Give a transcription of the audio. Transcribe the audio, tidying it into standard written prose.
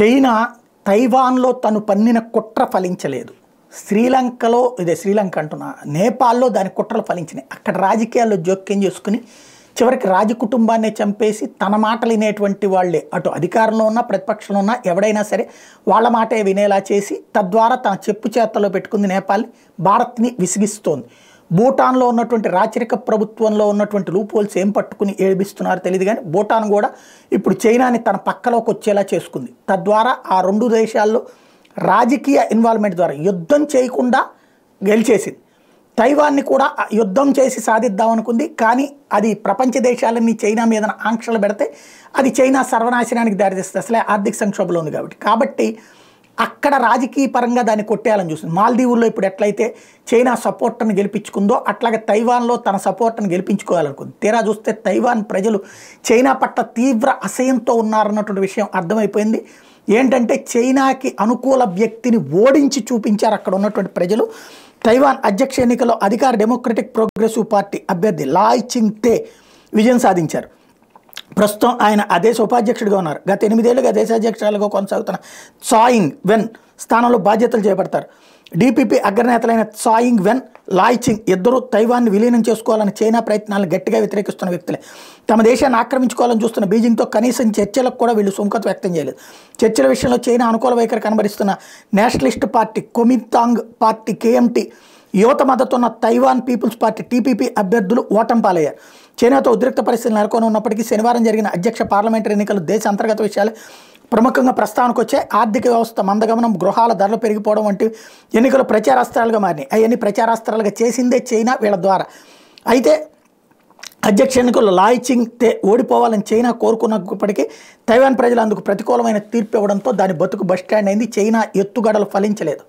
China తైవాన్లో తను పన్నిన కుట్ర ఫలించలేదు. శ్రీలంకలో శ్రీలంక అంటున్నా నేపాల్లో దాని కుట్రలు ఫలించినాయి. అక్కడ రాజకీయాల్లో జోక్యం చేసుకుని చివరికి రాజకుటుంబాన్నే చంపేసి తన మాటలు వినేటువంటి వాళ్ళే అటు అధికారంలో ఉన్నా ప్రతిపక్షంలో ఉన్నా ఎవడైనా సరే వాళ్ళ మాటే వినేలా చేసి తద్వారా తన చెప్పు చేతల్లో పెట్టుకుంది నేపాల్ని, భారత్ని విసిగిస్తోంది. భూటాన్లో ఉన్నటువంటి రాచరిక ప్రభుత్వంలో ఉన్నటువంటి లూప్ హోల్స్ ఏం పట్టుకుని ఏడిపిస్తున్నారో తెలియదు, కానీ భూటాన్ కూడా ఇప్పుడు చైనాని తన పక్కలోకి వచ్చేలా చేసుకుంది. తద్వారా ఆ రెండు దేశాల్లో రాజకీయ ఇన్వాల్వ్మెంట్ ద్వారా యుద్ధం చేయకుండా గెలిచేసింది. తైవాన్ని కూడా యుద్ధం చేసి సాధిద్దామనుకుంది, కానీ అది ప్రపంచ దేశాలన్నీ చైనా మీద ఆంక్షలు పెడితే అది చైనా సర్వనాశనానికి దారితీస్తుంది. అసలే ఆర్థిక సంక్షోభంలో ఉంది కాబట్టి అక్కడ రాజకీయ పరంగా దాన్ని కొట్టేయాలని చూస్తుంది. మాల్దీవుల్లో ఇప్పుడు ఎట్లయితే చైనా సపోర్ట్ని గెలిపించుకుందో అట్లాగే తైవాన్లో తన సపోర్ట్ని గెలిపించుకోవాలనుకుంది. తీరా చూస్తే తైవాన్ ప్రజలు చైనా పట్ల తీవ్ర అసహ్యంతో ఉన్నారన్నటువంటి విషయం అర్థమైపోయింది. ఏంటంటే చైనాకి అనుకూల వ్యక్తిని ఓడించి చూపించారు అక్కడ ఉన్నటువంటి ప్రజలు. తైవాన్ అధ్యక్ష ఎన్నికల్లో అధికార డెమోక్రటిక్ ప్రోగ్రెసివ్ పార్టీ అభ్యర్థి లాయ్ చింగ్ తే విజయం సాధించారు. ప్రస్తుతం ఆయన ఆ దేశ ఉపాధ్యక్షుడిగా ఉన్నారు. గత 8 ఏళ్లుగా దేశాధ్యక్షురాలుగా కొనసాగుతున్న చాయింగ్ వెన్ స్థానంలో బాధ్యతలు చేపడతారు. డీపీపీ అగ్రనేతలైన చాయింగ్ వెన్, లాయ్ చింగ్ ఇద్దరు తైవాన్ని విలీనం చేసుకోవాలని చైనా ప్రయత్నాలను గట్టిగా వ్యతిరేకిస్తున్న వ్యక్తులే. తమ దేశాన్ని ఆక్రమించుకోవాలని చూస్తున్న బీజింగ్తో కనీసం చర్చలకు కూడా వీళ్ళు సుముఖత వ్యక్తం చేయలేదు. చర్చల విషయంలో చైనా అనుకూల వైఖరి కనబరుస్తున్న నేషనలిస్ట్ పార్టీ కొమింతాంగ్ పార్టీ కేఎంటీ, యువత మద్దతున్న తైవాన్ పీపుల్స్ పార్టీ టీపీపీ అభ్యర్థులు ఓటమి పాలయ్యారు. చైనాతో ఉద్రిక్త పరిస్థితులు నెలకొని ఉన్నప్పటికీ శనివారం జరిగిన అధ్యక్ష పార్లమెంటరీ ఎన్నికలు దేశ అంతర్గత విషయాలు ప్రముఖంగా ప్రస్తావనకు వచ్చే ఆర్థిక వ్యవస్థ మందగమనం, గృహాల ధరలు పెరిగిపోవడం వంటి ఎన్నికలు ప్రచారాస్త్రాలుగా మారినాయి. అవన్నీ ప్రచారాస్త్రాలుగా చేసిందే చైనా వీళ్ళ ద్వారా. అయితే అధ్యక్ష ఎన్నికల్లో లాయ్ చింగ్ తే ఓడిపోవాలని చైనా కోరుకున్నప్పటికీ తైవాన్ ప్రజలు అందుకు ప్రతికూలమైన తీర్పు ఇవ్వడంతో దాని బతుకు బస్టాండ్ అయింది. చైనా ఎత్తుగడలు ఫలించలేదు.